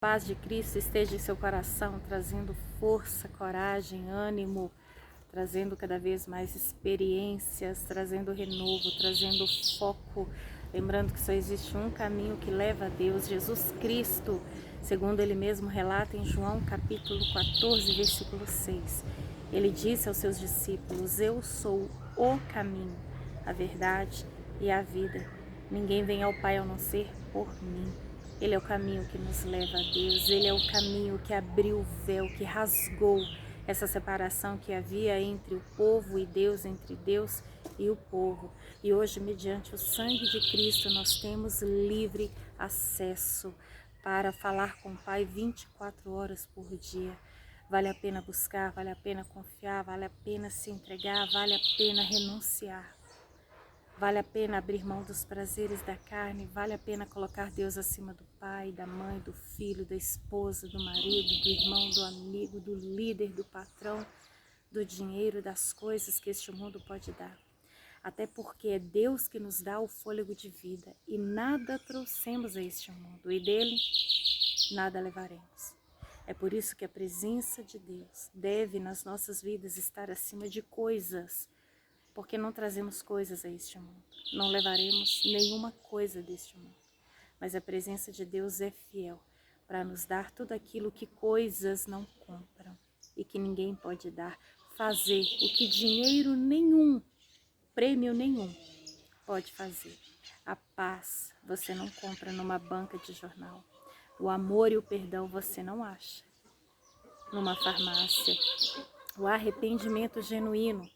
Paz de Cristo esteja em seu coração, trazendo força, coragem, ânimo, trazendo cada vez mais experiências, trazendo renovo, trazendo foco. Lembrando que só existe um caminho que leva a Deus, Jesus Cristo, segundo ele mesmo relata em João capítulo 14, versículo 6. Ele disse aos seus discípulos: eu sou o caminho, a verdade e a vida. Ninguém vem ao Pai a não ser por mim. Ele é o caminho que nos leva a Deus, ele é o caminho que abriu o véu, que rasgou essa separação que havia entre o povo e Deus, entre Deus e o povo. E hoje, mediante o sangue de Cristo, nós temos livre acesso para falar com o Pai 24 horas por dia. Vale a pena buscar, vale a pena confiar, vale a pena se entregar, vale a pena renunciar. Vale a pena abrir mão dos prazeres da carne, vale a pena colocar Deus acima do pai, da mãe, do filho, da esposa, do marido, do irmão, do amigo, do líder, do patrão, do dinheiro, das coisas que este mundo pode dar. Até porque é Deus que nos dá o fôlego de vida e nada trouxemos a este mundo e dele nada levaremos. É por isso que a presença de Deus deve nas nossas vidas estar acima de coisas, porque não trazemos coisas a este mundo, não levaremos nenhuma coisa deste mundo. Mas a presença de Deus é fiel para nos dar tudo aquilo que coisas não compram e que ninguém pode dar, fazer o que dinheiro nenhum, prêmio nenhum pode fazer. A paz você não compra numa banca de jornal. O amor e o perdão você não acha numa farmácia. O arrependimento genuíno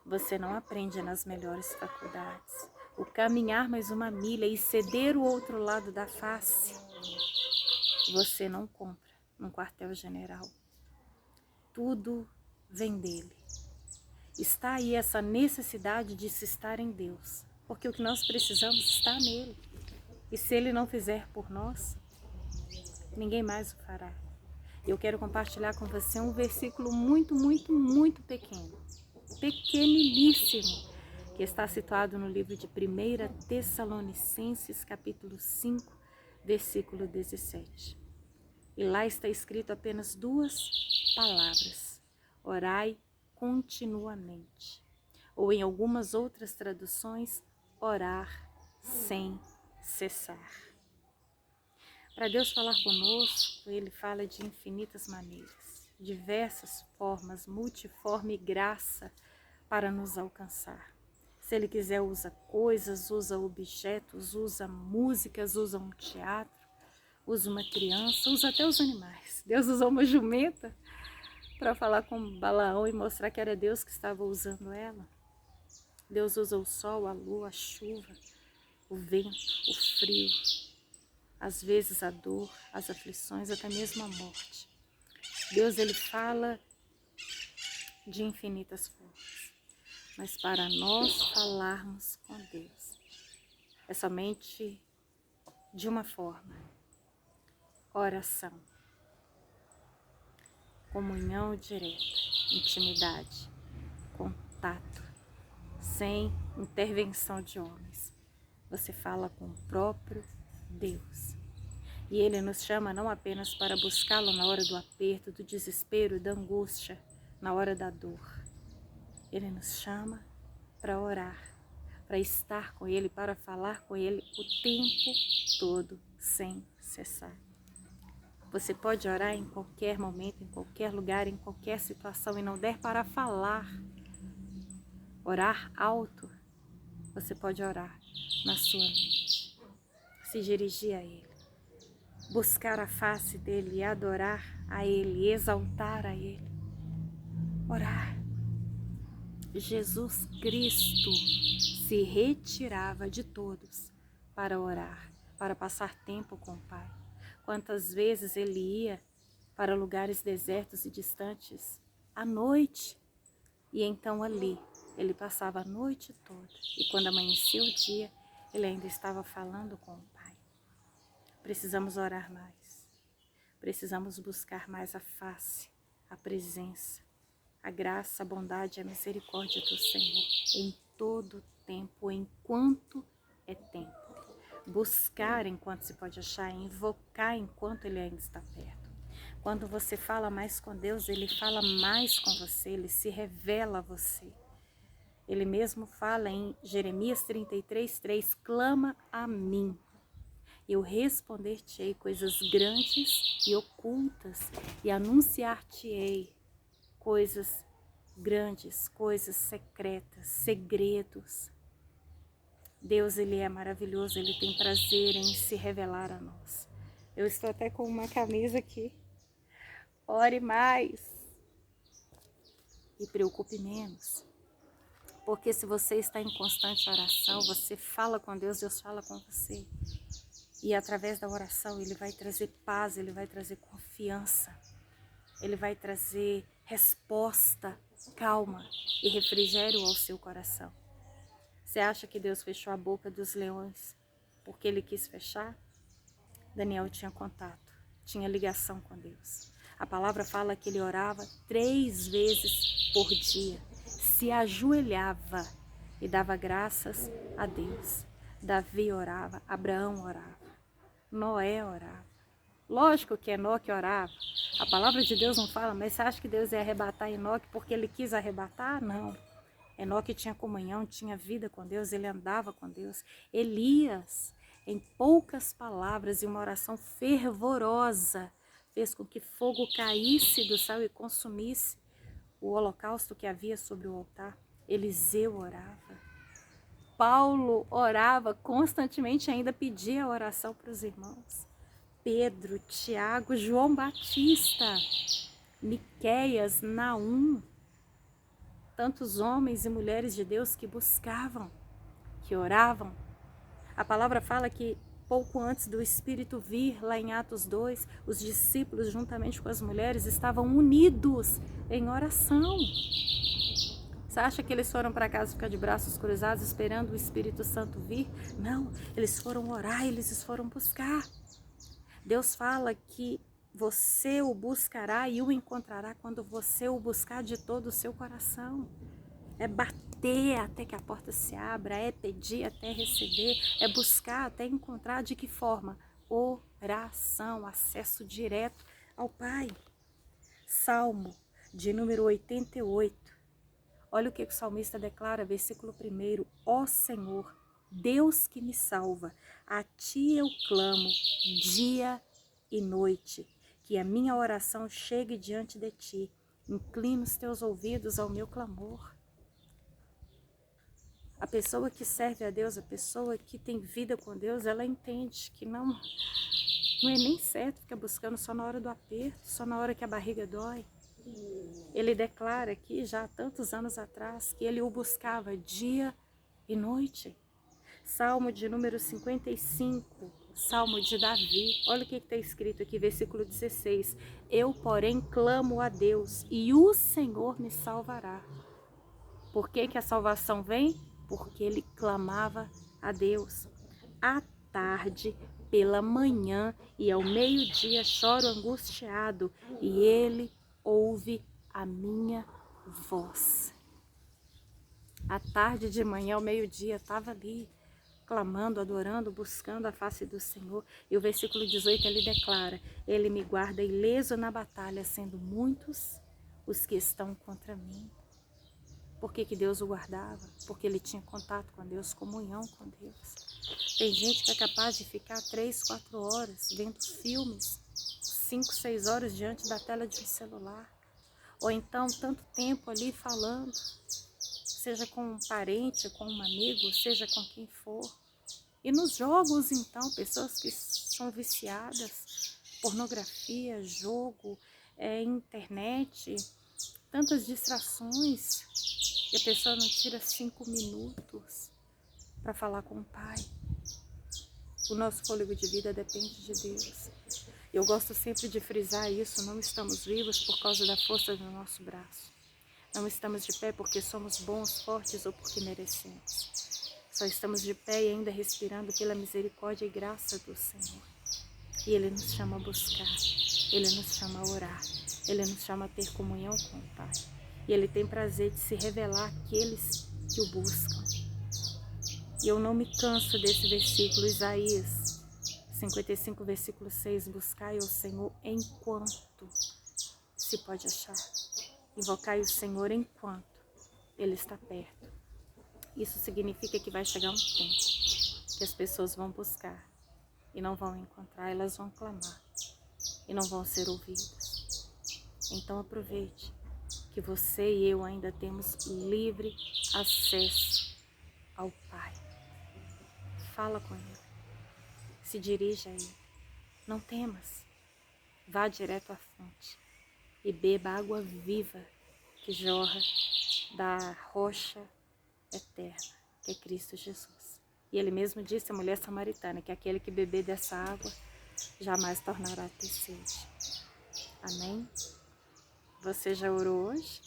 você não aprende nas melhores faculdades. O caminhar mais uma milha e ceder o outro lado da face, você não compra num quartel-general. Tudo vem dele. Está aí essa necessidade de se estar em Deus, porque o que nós precisamos está nele. E se ele não fizer por nós, ninguém mais o fará. Eu quero compartilhar com você um versículo muito pequeno, pequeniníssimo, que está situado no livro de 1 Tessalonicenses, capítulo 5, versículo 17. E lá está escrito apenas duas palavras: orai continuamente. Ou em algumas outras traduções, orar sem cessar. Para Deus falar conosco, Ele fala de infinitas maneiras, diversas formas, multiforme graça para nos alcançar. Se Ele quiser, usa coisas, usa objetos, usa músicas, usa um teatro, usa uma criança, usa até os animais. Deus usou uma jumenta para falar com Balaão e mostrar que era Deus que estava usando ela. Deus usa o sol, a lua, a chuva, o vento, o frio, às vezes a dor, as aflições, até mesmo a morte. Deus, ele fala de infinitas formas, mas para nós falarmos com Deus, é somente de uma forma: oração, comunhão direta, intimidade, contato, sem intervenção de homens. Você fala com o próprio Deus. E Ele nos chama não apenas para buscá-lo na hora do aperto, do desespero, da angústia, na hora da dor. Ele nos chama para orar, para estar com Ele, para falar com Ele o tempo todo, sem cessar. Você pode orar em qualquer momento, em qualquer lugar, em qualquer situação e não der para falar. Orar alto, você pode orar na sua mente, se dirigir a Ele, buscar a face dEle, adorar a Ele, exaltar a Ele, orar. Jesus Cristo se retirava de todos para orar, para passar tempo com o Pai. Quantas vezes Ele ia para lugares desertos e distantes à noite, e então ali Ele passava a noite toda, e quando amanheceu o dia, Ele ainda estava falando com o Pai. Precisamos orar mais, precisamos buscar mais a face, a presença, a graça, a bondade e a misericórdia do Senhor em todo tempo, enquanto é tempo. Buscar enquanto se pode achar, invocar enquanto ele ainda está perto. Quando você fala mais com Deus, ele fala mais com você, ele se revela a você. Ele mesmo fala em Jeremias 33:3, clama a mim, eu responder-te-ei coisas grandes e ocultas, e anunciar-te-ei coisas grandes, coisas secretas, segredos. Deus, ele é maravilhoso, ele tem prazer em se revelar a nós. Eu estou até com uma camisa aqui. Ore mais e preocupe menos. Porque se você está em constante oração, você fala com Deus, Deus fala com você. E através da oração ele vai trazer paz, ele vai trazer confiança. Ele vai trazer resposta, calma e refrigério ao seu coração. Você acha que Deus fechou a boca dos leões porque ele quis fechar? Daniel tinha contato, tinha ligação com Deus. A palavra fala que ele orava 3 vezes por dia. Se ajoelhava e dava graças a Deus. Davi orava, Abraão orava, Noé orava. Lógico que Enoque orava. A palavra de Deus não fala, mas você acha que Deus ia arrebatar Enoque porque ele quis arrebatar? Não. Enoque tinha comunhão, tinha vida com Deus, ele andava com Deus. Elias, em poucas palavras e uma oração fervorosa, fez com que fogo caísse do céu e consumisse o holocausto que havia sobre o altar. Eliseu orava. Paulo orava constantemente, ainda pedia oração para os irmãos. Pedro, Tiago, João Batista, Miqueias, Naum, tantos homens e mulheres de Deus que buscavam, que oravam. A palavra fala que pouco antes do Espírito vir, lá em Atos 2, os discípulos, juntamente com as mulheres, estavam unidos em oração. Você acha que eles foram para casa ficar de braços cruzados esperando o Espírito Santo vir? Não, eles foram orar, eles foram buscar. Deus fala que você o buscará e o encontrará quando você o buscar de todo o seu coração. É bater até que a porta se abra, é pedir até receber, é buscar até encontrar. De que forma? Oração, acesso direto ao Pai. Salmo de número 88. Olha o que o salmista declara, versículo 1. Ó Senhor, Deus que me salva, a Ti eu clamo dia e noite, que a minha oração chegue diante de Ti. Inclina os Teus ouvidos ao meu clamor. A pessoa que serve a Deus, a pessoa que tem vida com Deus, ela entende que não é nem certo ficar buscando só na hora do aperto, só na hora que a barriga dói. Ele declara aqui, já há tantos anos atrás, que ele o buscava dia e noite. Salmo de número 55, Salmo de Davi. Olha o que está escrito aqui, versículo 16. Eu, porém, clamo a Deus e o Senhor me salvará. Por que que a salvação vem? Porque ele clamava a Deus. À tarde, pela manhã e ao meio-dia choro angustiado e ele ouve a minha voz. À tarde, de manhã, ao meio-dia, estava ali, clamando, adorando, buscando a face do Senhor. E o versículo 18 ele declara, ele me guarda ileso na batalha, sendo muitos os que estão contra mim. Por que que Deus o guardava? Porque ele tinha contato com Deus, comunhão com Deus. Tem gente que é capaz de ficar 3, 4 horas vendo filmes, 5, 6 horas diante da tela de um celular. Ou então tanto tempo ali falando, seja com um parente, com um amigo, seja com quem for. E nos jogos então, pessoas que são viciadas, pornografia, jogo, internet, tantas distrações, e a pessoa não tira 5 minutos para falar com o Pai. O nosso fôlego de vida depende de Deus. Eu gosto sempre de frisar isso, não estamos vivos por causa da força do nosso braço. Não estamos de pé porque somos bons, fortes ou porque merecemos. Só estamos de pé e ainda respirando pela misericórdia e graça do Senhor. E Ele nos chama a buscar, Ele nos chama a orar, Ele nos chama a ter comunhão com o Pai. E Ele tem prazer de se revelar àqueles que o buscam. E eu não me canso desse versículo, Isaías 55, versículo 6. Buscai ao Senhor enquanto se pode achar. Invocai o Senhor enquanto Ele está perto. Isso significa que vai chegar um tempo que as pessoas vão buscar e não vão encontrar, elas vão clamar e não vão ser ouvidas. Então aproveite que você e eu ainda temos livre acesso ao Pai. Fala com Ele, se dirija a Ele, não temas, vá direto à fonte e beba a água viva que jorra da rocha eterna, que é Cristo Jesus. E Ele mesmo disse à mulher samaritana que aquele que beber dessa água jamais tornará a ter sede. Amém? Você já orou hoje?